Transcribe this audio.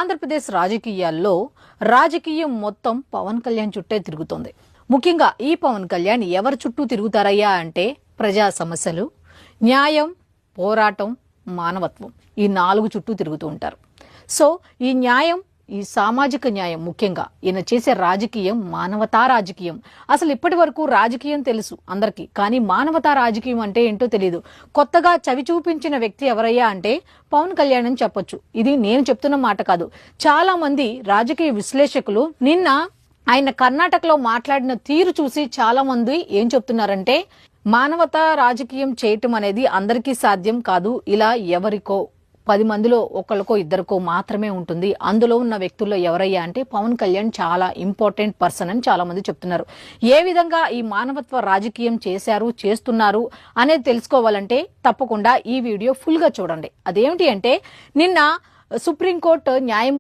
ఆంధ్రప్రదేశ్ రాజకీయాల్లో రాజకీయం మొత్తం పవన్ కళ్యాణ్ చుట్టే తిరుగుతోంది. ముఖ్యంగా ఈ పవన్ కళ్యాణ్ ఎవరి చుట్టూ తిరుగుతారయ్యా అంటే ప్రజా సమస్యలు, న్యాయం, పోరాటం, మానవత్వం ఈ 4 చుట్టూ తిరుగుతూ ఉంటారు. సో ఈ న్యాయం, ఈ సామాజిక న్యాయం, ముఖ్యంగా ఈయన చేసే రాజకీయం మానవతా రాజకీయం. అసలు ఇప్పటి వరకు రాజకీయం తెలుసు అందరికీ, కానీ మానవతా రాజకీయం అంటే ఏంటో తెలియదు. కొత్తగా చవి చూపించిన వ్యక్తి ఎవరయ్యా అంటే పవన్ కళ్యాణ్ అని చెప్పొచ్చు. ఇది నేను చెప్తున్న మాట కాదు. చాలా మంది రాజకీయ విశ్లేషకులు నిన్న ఆయన కర్ణాటకలో మాట్లాడిన తీరు చూసి చాలా మంది ఏం చెప్తున్నారంటే, మానవతా రాజకీయం చేయటం అనేది అందరికీ సాధ్యం కాదు. ఇలా ఎవరికో 10 మందిలో ఒకళ్ళకో ఇద్దరికో మాత్రమే ఉంటుంది. అందులో ఉన్న వ్యక్తుల్లో ఎవరయ్యా అంటే పవన్ కళ్యాణ్ చాలా ఇంపార్టెంట్ పర్సన్ అని చాలా మంది చెప్తున్నారు. ఏ విధంగా ఈ మానవత్వ రాజకీయం చేస్తున్నారు అనేది తెలుసుకోవాలంటే తప్పకుండా ఈ వీడియో ఫుల్ గా చూడండి. అదేమిటి అంటే, నిన్న సుప్రీంకోర్టు న్యాయం